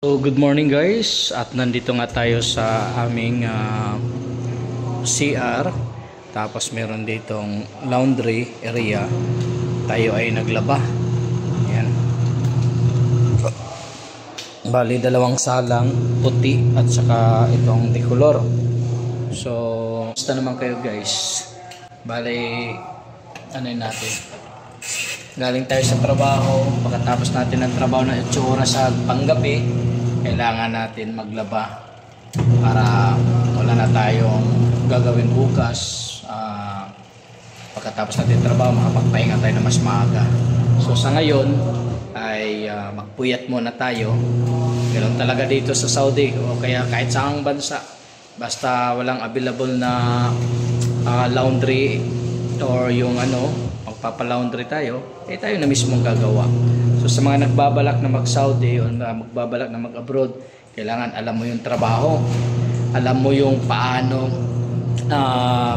So good morning guys, at nandito nga tayo sa aming CR. Tapos meron ditong laundry area. Tayo ay naglaba. Ayan. Bali dalawang salang, puti at saka itong decolor. So basta naman kayo guys. Bali ano yun natin, galing tayo sa trabaho, pagkatapos natin ng trabaho na 8 oras sa panggabi, kailangan natin maglaba para wala na tayong gagawin bukas. Pagkatapos natin trabaho, makapagpahinga tayo na mas maaga. So sa ngayon ay magpuyat muna tayo. Ganun talaga dito sa Saudi o kaya kahit saang bansa, basta walang available na laundry or yung magpapalaundry tayo, tayo na mismong gagawa. So sa mga nagbabalak na mag-Saudi o magbabalak na mag-abroad, kailangan alam mo yung trabaho, alam mo yung paano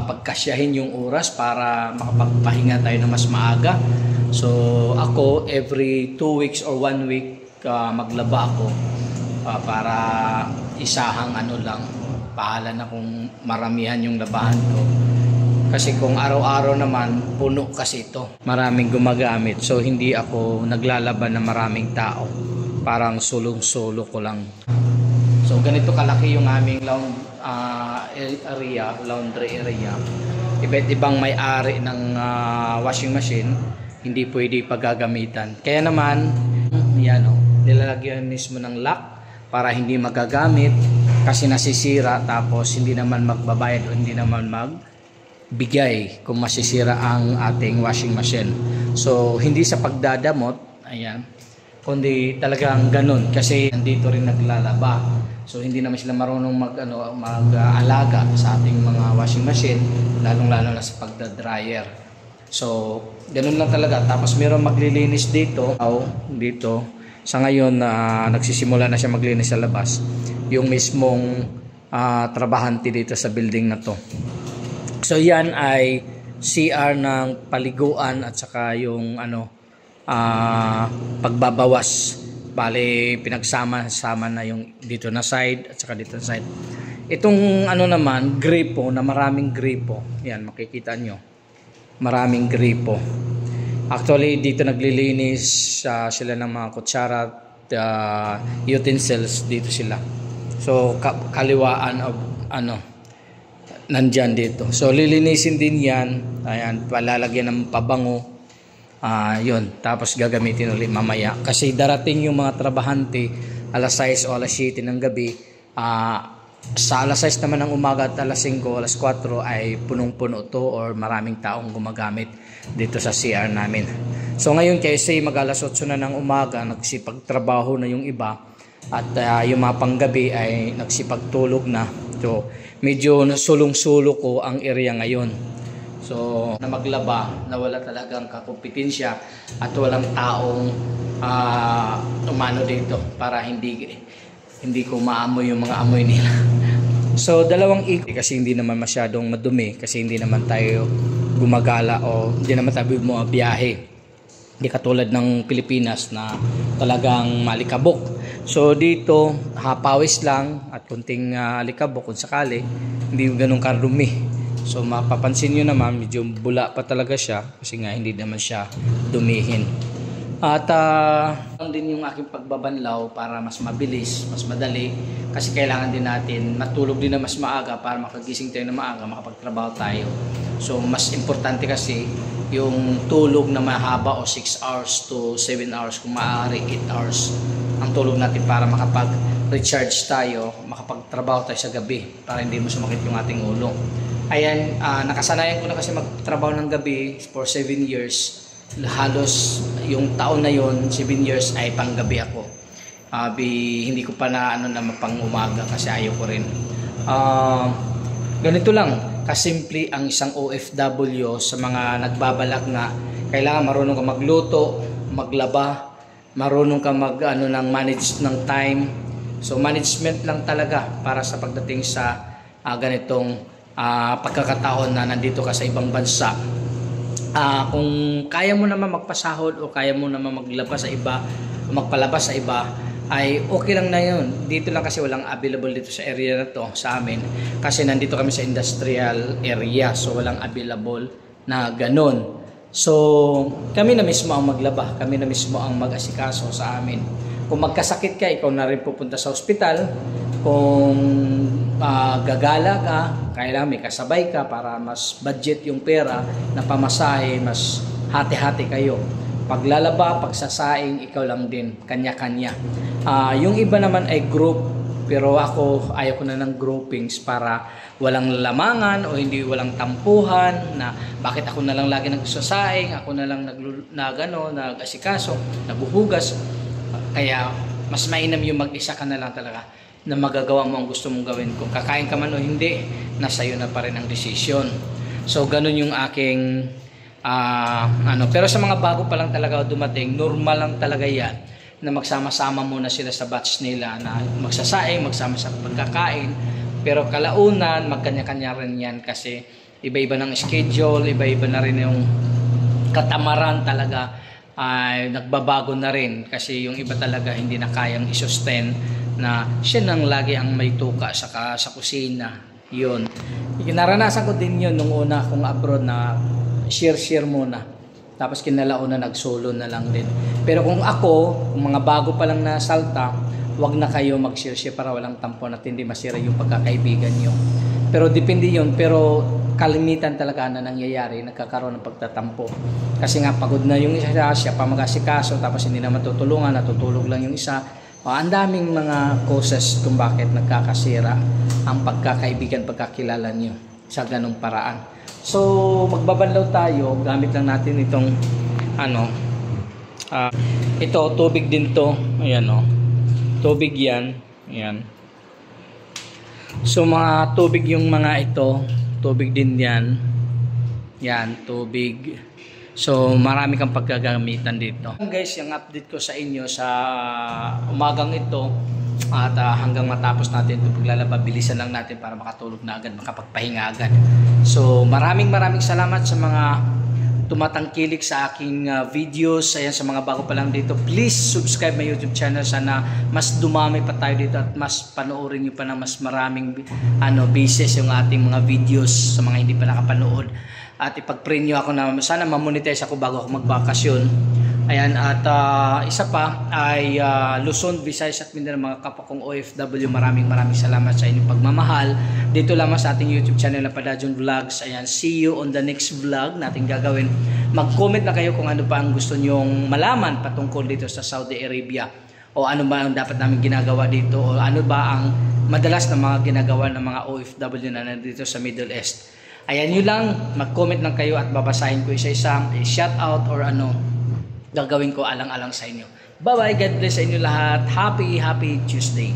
pagkasyahin yung oras para makapagpahinga tayo na mas maaga. So ako every 2 weeks or 1 week maglaba ako para isahang lang, pahala na kung maramihan yung labahan ko. Kasi kung araw-araw naman, puno kasi ito. Maraming gumagamit. So hindi ako naglalaban ng maraming tao. Parang sulong-sulo ko lang. So ganito kalaki yung aming laundry area. Iba't ibang may-ari ng washing machine, hindi pwede pagagamitan. Kaya naman, nilalagyan mismo ng lock para hindi magagamit kasi nasisira, tapos hindi naman magbabayad o hindi naman bigay kung masisira ang ating washing machine. So hindi sa pagdadamot, kundi talagang ganun kasi nandito rin naglalaba. So hindi naman sila marunong mag-alaga sa ating mga washing machine, lalong-lalo na sa pagda-dryer. So ganun lang talaga. Tapos meron maglilinis dito. Sa ngayon nagsisimula na siya maglinis sa labas. Yung mismong trabahante dito sa building na to. So yan ay CR ng paliguan at saka yung pagbabawas. Bale pinagsama-sama na yung dito na side at saka dito na side. Itong naman, gripo na maraming gripo. Yan makikita nyo. Maraming gripo. Actually dito naglilinis sila ng mga kutsara at utensils dito sila. So kaliwaan of nandyan dito. So lilinisin din yan. Ayan, palalagyan ng pabango. Yun. Tapos gagamitin ulit mamaya. Kasi darating yung mga trabahante alas 6 o alas 7 ng gabi. Sa alas 6 naman ng umaga at alas 5 o alas 4 ay punong-puno to or maraming taong gumagamit dito sa CR namin. So ngayon kasi mag alas 8 na ng umaga, nagsipagtrabaho na yung iba. At yung mga panggabi ay nagsipagtulog na. So medyo sulong-sulo ko ang area ngayon. So na maglaba na wala talagang kakumpetensya at walang taong umano dito para hindi ko maamoy yung mga amoy nila. So dalawang kasi hindi naman masyadong madumi kasi hindi naman tayo gumagala o hindi naman tayo bumabiyahe. Hindi katulad ng Pilipinas na talagang malikabok. So dito hapawis lang at kunting alikabok kung sakali, hindi ganun karumi. So mapapansin nyo naman medyo bula pa talaga siya kasi nga hindi naman siya dumihin. At din yung aking pagbabanlaw para mas mabilis, mas madali kasi kailangan din natin matulog din na mas maaga para makagising tayo na maaga, makapagtrabaho tayo. So mas importante kasi yung tulog na mahaba o 6 hours to 7 hours, kung maaari 8 hours ang tulog natin para makapag-recharge tayo, makapagtrabaho tayo sa gabi para hindi mo sumakit yung ating ulo. Ayan, nakasanayan ko na kasi magtrabaho ng gabi for 7 years. Halos yung taon na yon, 7 years ay panggabi ako. Hindi ko pa na mapang umaga kasi ayaw ko rin. Ganito lang kasimple ang isang OFW sa mga nagbabalak na kailangan marunong ka magluto, maglaba, marunong ka ng manage ng time. So management lang talaga para sa pagdating sa ganitong pagkakataon na nandito ka sa ibang bansa. Kung kaya mo naman magpasahod o kaya mo naman maglaba sa iba, magpalabas sa iba, ay okay lang na yun. Dito lang kasi walang available dito sa area na to sa amin. Kasi nandito kami sa industrial area. So walang available na ganun. So kami na mismo ang maglaba. Kami na mismo ang mag-asikaso sa amin. Kung magkasakit ka, ikaw na rin pupunta sa ospital. Kung gagala ka, kailangan may kasabay ka para mas budget yung pera na pamasahe, mas hati-hati kayo. Paglalaba, pagsasaing, ikaw lang din, kanya-kanya. Yung iba naman ay group, pero ako ayaw ko na ng groupings para walang lamangan o hindi walang tampuhan na bakit ako na lang lagi nagsasaing, ako na lang nag-asikaso, naguhugas. Kaya mas mainam yung mag-isa ka na lang talaga na magagawa mo ang gusto mong gawin. Kung kakain ka man o hindi, nasa iyo na pa rin ang desisyon. So ganun yung aking pero sa mga bago pa lang talaga dumating, normal lang talaga yan na magsama-sama muna sila sa batch nila na magsasaing, magsama sa pagkakain. Pero kalaunan, magkanya-kanya rin yan kasi iba-iba ng schedule, iba-iba na rin yung katamaran talaga ay nagbabago na rin kasi yung iba talaga hindi na kayang i-sustain na siya nang lagi ang may tuka sa kusina. Yun. Naranasan ko din yun nung una akong abroad na share muna. Tapos kinalauna nagsolo na lang din. Pero kung mga bago pa lang na salta, wag na kayo mag-share para walang tampon at hindi masira yung pagkakaibigan nyo. Pero depende yun. Pero kalimitan talaga na nangyayari, nagkakaroon ng pagtatampo. Kasi nga pagod na yung isa, siya pa mag-asikaso, tapos hindi na matutulungan, natutulog lang yung isa. Ang daming mga causes kung bakit nagkakasira ang pagkakaibigan, pagkakilala nyo sa ganung paraan. So magbabanlaw tayo, gamit lang natin itong ito, tubig din to. Ayan tubig yan. Ayan. So mga tubig yung mga ito, tubig din yan. Yan, tubig. So marami kang paggagamitan dito. Guys, yung update ko sa inyo sa umagang ito at hanggang matapos natin ito paglalaba, bilisan lang natin para makatulog na agad, makapagpahinga agad. So maraming salamat sa mga tumatangkilik sa aking videos. Ayan, sa mga bago pa lang dito, please subscribe my YouTube channel. Sana mas dumami pa tayo dito at mas panoorin nyo pa na mas maraming beses yung ating mga videos sa mga hindi pa nakapanood. At ipag-pray nyo ako na sana ma-monetize ako bago ako magbakasyon. Ayan, at isa pa ay Luzon, Visayas at Mindanao, mga kapwa kong OFW, maraming salamat sa inyong pagmamahal. Dito lamang sa ating YouTube channel na Padajon Vlogs. Ayan, see you on the next vlog natin gagawin. Mag-comment na kayo kung ano pa ang gusto nyong malaman patungkol dito sa Saudi Arabia. O ano ba ang dapat namin ginagawa dito. O ano ba ang madalas na mga ginagawa ng mga OFW na nandito sa Middle East. Ayan, yun lang. Mag-comment lang kayo at babasahin ko isa-isa. Shout out or gagawin ko alang-alang sa inyo. Bye-bye. God bless sa inyo lahat. Happy Tuesday.